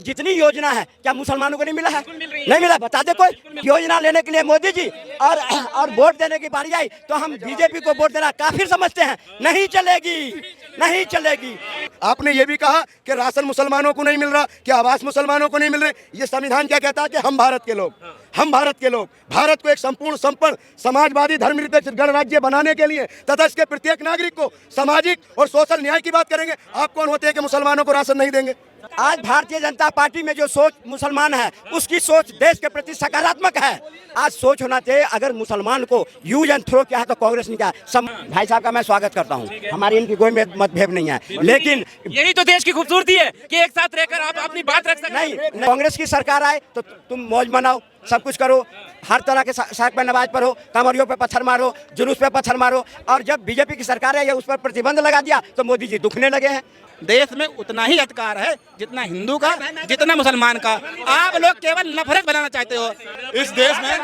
जितनी योजना है क्या मुसलमानों को नहीं मिला है? नहीं मिला, बता दे कोई। योजना लेने के लिए मोदी जी और वोट देने की बारी आई तो हम बीजेपी को वोट देना काफिर समझते हैं। नहीं चलेगी, नहीं चलेगी। आपने ये भी कहा कि राशन मुसलमानों को नहीं मिल रहा, कि आवास मुसलमानों को नहीं मिल रहे। ये संविधान क्या कहता है कि हम भारत के लोग, हम भारत के लोग भारत को एक संपूर्ण संपन्न समाजवादी धर्मनिरपेक्ष गणराज्य बनाने के लिए तथा इसके प्रत्येक नागरिक को सामाजिक और सोशल न्याय की बात करेंगे। आप कौन होते हैं कि मुसलमानों को राशन नहीं देंगे? आज भारतीय जनता पार्टी में जो सोच मुसलमान है उसकी सोच देश के प्रति सकारात्मक है। आज सोच होना चाहिए अगर मुसलमान को यूज एंड थ्रो किया है तो कांग्रेस ने क्या। भाई साहब का मैं स्वागत करता हूँ, हमारी इनकी कोई मतभेद नहीं है, लेकिन यही तो देश की खूबसूरती है कि एक साथ रहकर आप अपनी बात रख सकते हैं। नहीं, कांग्रेस की सरकार आए तो तुम मौज मनाओ, सब कुछ करो, हर तरह के साक पे नमाज पढ़ो, कमरियों पे पत्थर मारो, जुलूस पे पत्थर मारो। और जब बीजेपी की सरकार है या उस पर प्रतिबंध लगा दिया तो मोदी जी दुखने लगे हैं। देश में उतना ही अधिकार है जितना हिंदू का, जितना मुसलमान का। आप लोग केवल नफरत बनाना चाहते हो। इस देश में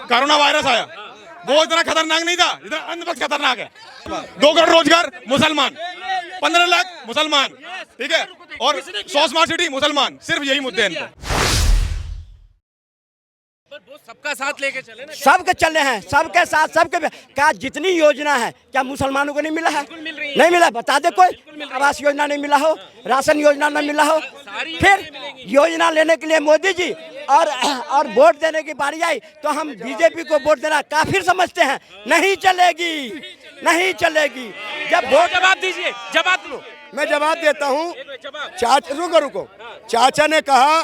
कोरोना वायरस आया, वो इतना खतरनाक नहीं था जितना अन्य पक्ष खतरनाक है। 2 करोड़ रोजगार मुसलमान, 15 लाख मुसलमान, ठीक है, और 100 स्मार्ट सिटी मुसलमान। सिर्फ यही मुद्दे हैं इनके। वो सबका साथ लेके चले ना, सबके चल रहे हैं, सबके साथ, सबके क्या जितनी योजना है क्या मुसलमानों को नहीं मिला है? नहीं मिला, बता दे कोई। आवास योजना नहीं मिला हो, राशन योजना नहीं मिला हो, फिर योजना लेने के लिए मोदी जी और वोट देने की बारी आई तो हम बीजेपी को वोट देना काफिर समझते हैं। नहीं चलेगी, नहीं चलेगी। जब वोट जवाब दीजिए, जवाब लो। मैं जवाब देता हूँ। रुको, चाचा ने कहा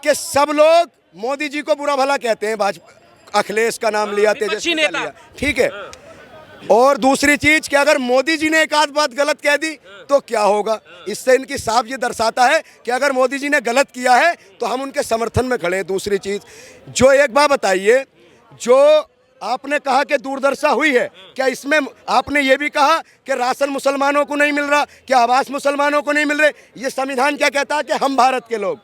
कि सब लोग मोदी जी को बुरा भला कहते हैं। भाजपा अखिलेश का नाम लिया, तेजस्वी का लिया, ठीक है। और दूसरी चीज कि अगर मोदी जी ने एक आध बात गलत कह दी तो क्या होगा? इससे इनकी साफ ये दर्शाता है कि अगर मोदी जी ने गलत किया है तो हम उनके समर्थन में खड़े हैं। दूसरी चीज जो एक बात बताइए, जो आपने कहा कि दूरदर्शा हुई है, क्या इसमें आपने ये भी कहा कि राशन मुसलमानों को नहीं मिल रहा, कि आवास मुसलमानों को नहीं मिल रहे? ये संविधान क्या कहता है कि हम भारत के लोग,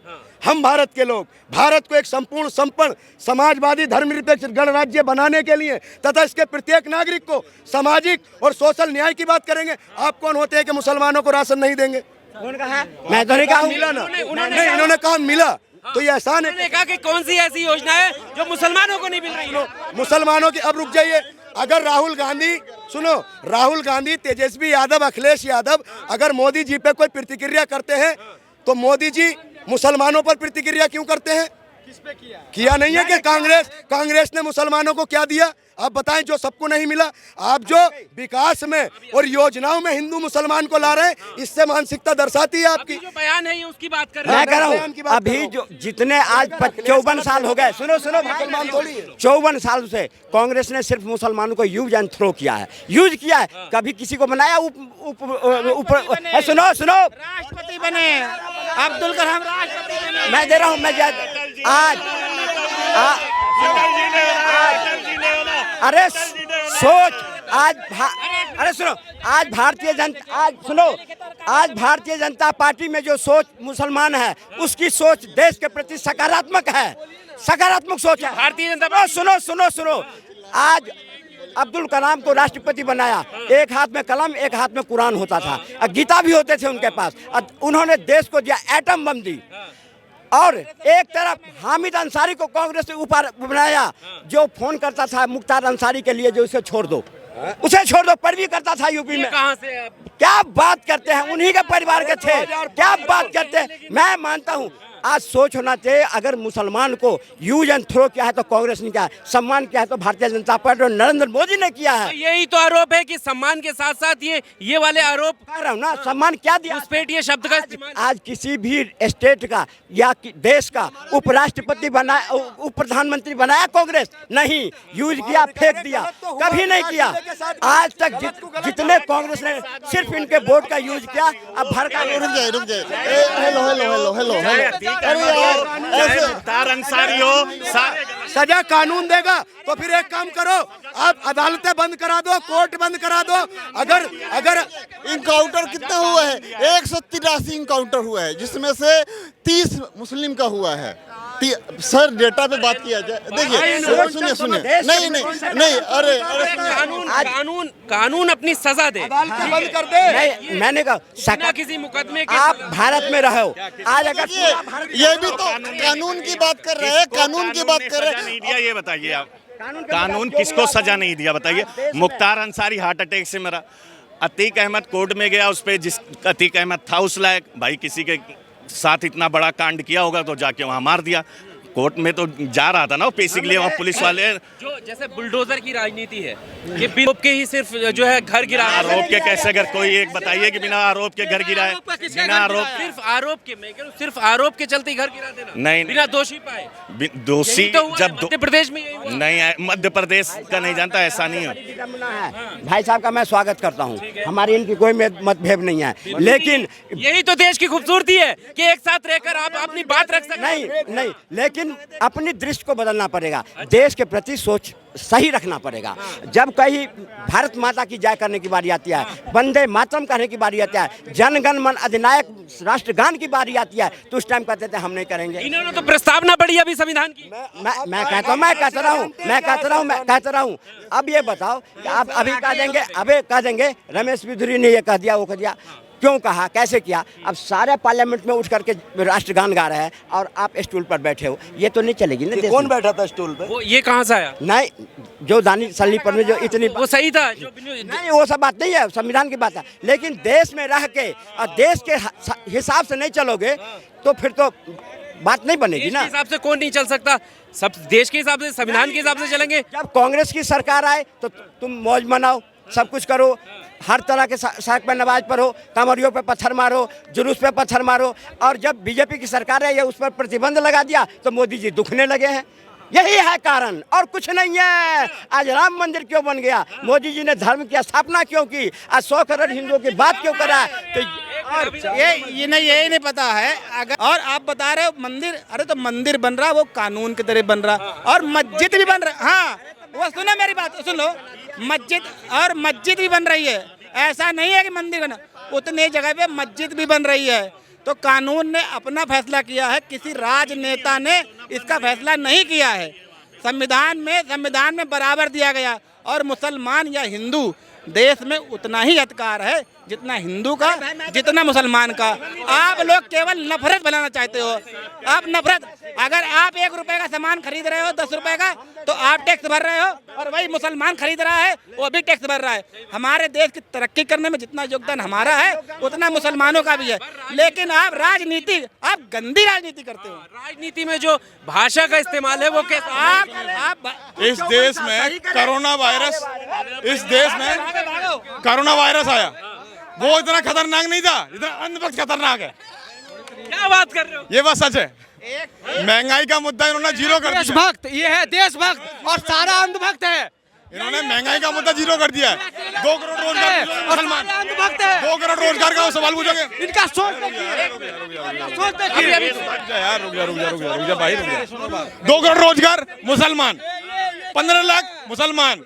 हम भारत के लोग भारत को एक संपूर्ण संपन्न समाजवादी धर्मनिरपेक्ष गणराज्य बनाने के लिए तथा इसके प्रत्येक नागरिक को सामाजिक और सोशल न्याय की बात करेंगे। आप कौन होते हैं कि मुसलमानों को राशन नहीं देंगे? कौन कहा? मैं तो नहीं कहा। मिला ना, नहीं, इन्होंने कहा मिला तो ये एहसान है। उन्होंने कहा कि कौन सी ऐसी योजना है जो मुसलमानों को नहीं मिल रही है? मुसलमानों की, अब रुक जाइए, अगर राहुल गांधी, सुनो, राहुल गांधी, तेजस्वी यादव, अखिलेश यादव अगर मोदी जी पे कोई प्रतिक्रिया करते हैं तो मोदी जी मुसलमानों पर प्रतिक्रिया क्यों करते हैं? किस पे किया नहीं है कि कांग्रेस ने मुसलमानों को क्या दिया? आप बताएं जो सबको नहीं मिला। आप जो विकास में और योजनाओं में हिंदू मुसलमान को ला रहे हैं, इससे मानसिकता दर्शाती है आपकी। जो बयान है ये उसकी बात कर रहे मैं कह रहा हूँ अभी जो जितने आज 54 साल हो गए, सुनो मुसलमान थोड़ी, 54 साल से कांग्रेस ने सिर्फ मुसलमानों को यूज एंड थ्रो किया है, यूज किया है, कभी किसी को बनाया ऊपर। सुनो, राष्ट्रपति बने अब्दुल कलाम, राष्ट्रपति बने। मैं दे रहा हूँ, मैं आज अरे सोच अरे सुनो, आज भारतीय जनता पार्टी में जो सोच मुसलमान है उसकी सोच देश के प्रति सकारात्मक है, सकारात्मक सोच है भारतीय जनता पार्टी। सुनो, आज अब्दुल कलाम को राष्ट्रपति बनाया, एक हाथ में कलम एक हाथ में कुरान होता था, गीता भी होते थे उनके पास, उन्होंने देश को दिया एटम बम दी। और एक तरफ हामिद अंसारी को कांग्रेस ने ऊपर बनाया, जो फोन करता था मुख्तार अंसारी के लिए, जो उसे छोड़ दो, पैरवी करता था यूपी में। कहां से आप? क्या बात करते हैं, उन्हीं के परिवार के थे, क्या बात करते हैं। मैं मानता हूं आज सोच होना चाहिए अगर मुसलमान को यूज एंड थ्रो किया है तो कांग्रेस ने किया है, सम्मान किया है तो भारतीय जनता पार्टी और नरेंद्र मोदी ने किया है। यही तो आरोप है कि सम्मान के साथ साथ ये वाले आरोप कह रहा हूं ना, सम्मान क्या दिया? घुसपैठ ये शब्द का आज किसी भी स्टेट का या देश का उपराष्ट्रपति बनाया, उप प्रधानमंत्री बनाया कांग्रेस? नहीं, यूज किया, फेंक दिया, कभी नहीं किया। आज तक जितने कांग्रेस ने सिर्फ इनके वोट का यूज किया। अब भर का रुक जाए। हेलो सजा कानून देगा तो फिर एक काम करो, आप अदालतें बंद करा दो, कोर्ट बंद करा दो। अगर इनकाउंटर कितना हुआ है? 183 इनकाउंटर हुआ है, जिसमें से 30 मुस्लिम का हुआ है। सर डेटा पे बात किया जाए। देखिए सुनिए सुनिए, नहीं नहीं नहीं, अरे कानून अपनी सजा दे, बंद कर दे। नहीं, मैंने कहा बिना किसी मुकदमे के। आप भारत में रहो आज, अगर पूरा भारत ये भी तो कानून की बात कर रहे हैं, कानून की बात कर रहे नहीं दिया ये बताइए आप, कानून किसको सजा नहीं दिया बताइए। मुख्तार अंसारी हार्ट अटैक से मरा, अतीक अहमद कोर्ट में गया, उस पे जिस अतीक अहमद था उस लायक, भाई किसी के साथ इतना बड़ा कांड किया होगा तो जाके वहाँ मार दिया। कोर्ट में तो जा रहा था ना वो पेशी के लिए, वहाँ पुलिस वाले जो जैसे बुलडोजर की राजनीति है कि बिना आरोप के ही सिर्फ जो है घर गिरा, आरोप के कैसे, अगर कोई एक बताइए कि बिना आरोप के घर गिराए, बिना आरोप, सिर्फ आरोप के, मैं कह रहा हूं, सिर्फ आरोप के चलते ही घर गिरा देना, नहीं, बिना दोषी पाए। दोषी यही तो हुआ है, जब मध्य प्रदेश में यही हुआ। नहीं है, मध्य प्रदेश का नहीं जानता, ऐसा नहीं है। भाई साहब का मैं स्वागत करता हूँ, हमारी इनकी कोई मतभेद नहीं है, लेकिन यही तो देश की खूबसूरती है कि एक साथ रहकर आप अपनी बात रख सकते हैं। नहीं, लेकिन अपनी दृष्टि को बदलना पड़ेगा, देश के प्रति सोच सही रखना पड़ेगा। जब कहीं भारत माता की जय करने की बारी आती है, वंदे मातरम कहने की बारी आती है, जन गण मन अधिनायक राष्ट्रगान की बारी आती है, तो उस टाइम कहते थे हम नहीं करेंगे। इन्होंने तो प्रस्तावना पढ़ी अभी संविधान की। मैं कहता रहा हूँ। अब ये बताओ कि आप अभी कह देंगे रमेश बिधुरी ने ये कह दिया, वो कह दिया, क्यों कहा, कैसे किया? अब सारे पार्लियामेंट में उठ करके राष्ट्रगान गा रहे हैं और आप स्टूल पर बैठे हो, ये तो नहीं चलेगी ना। देश कौन में। बैठा था स्टूल पे? वो ये कहाँ से आया? नहीं, जो दानी सल्ली पर में जो इतनी वो सही था जो नहीं, वो सब बात नहीं है, संविधान की बात है, लेकिन देश में रह के और देश के हिसाब से नहीं चलोगे तो फिर तो बात नहीं बनेगी देश ना। के हिसाब से कौन नहीं चल सकता? सब देश के हिसाब से, संविधान के हिसाब से चलेंगे। जब कांग्रेस की सरकार आए तो तुम मौज मनाओ, सब कुछ करो, हर तरह के सड़क पर नमाज पढ़ो, कमरियों पे पत्थर मारो, जुलूस पे पत्थर मारो, और जब बीजेपी की सरकार है ये उस पर प्रतिबंध लगा दिया तो मोदी जी दुखने लगे हैं। यही है कारण, और कुछ नहीं है। आज राम मंदिर क्यों बन गया? मोदी जी ने धर्म की स्थापना क्यों की? आज 100 करोड़ हिंदुओं की बात क्यों करा? तो ये नहीं पता है। अगर और आप बता रहे हो मंदिर, अरे तो मंदिर बन रहा वो कानून की तरह बन रहा, और मस्जिद भी बन रहा। हाँ वो सुनो मेरी बात, सुन लो, मस्जिद भी बन रही है। ऐसा नहीं है कि मंदिर बना, उतने जगह पे मस्जिद भी बन रही है। तो कानून ने अपना फैसला किया है, किसी राजनेता ने इसका फैसला नहीं किया है। संविधान में बराबर दिया गया, और मुसलमान या हिंदू देश में उतना ही अधिकार है जितना हिंदू का, जितना मुसलमान का। आप लोग केवल नफरत बनाना चाहते हो। आप नफरत, अगर आप 1 रुपए का सामान खरीद रहे हो 10 रुपए का, तो आप टैक्स भर रहे हो, और वही मुसलमान खरीद रहा है वो भी टैक्स भर रहा है। हमारे देश की तरक्की करने में जितना योगदान हमारा है उतना मुसलमानों का भी है। लेकिन आप गंदी राजनीति करते हो। राजनीति में जो भाषा का इस्तेमाल है वो कैसे? आप इस देश में कोरोना वायरस आया, वो इतना खतरनाक नहीं था जितना अंधभक्त खतरनाक है। क्या बात कर रहे हो? ये बात सच है। महंगाई का मुद्दा इन्होंने जीरो कर दिया। देशभक्त, ये है देशभक्त, और सारा अंधभक्त है। इन्होंने महंगाई का मुद्दा जीरो कर दिया है। 2 करोड़ रोजगार मुसलमान, 2 करोड़ रोजगार का सवाल पूछोगे? इनका सोच यार रुक जा भाई, रुक जा। 2 करोड़ रोजगार मुसलमान, 15 लाख मुसलमान,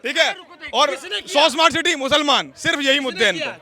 ठीक है, और 100 स्मार्ट सिटी मुसलमान। सिर्फ यही मुद्दे हैं इनके।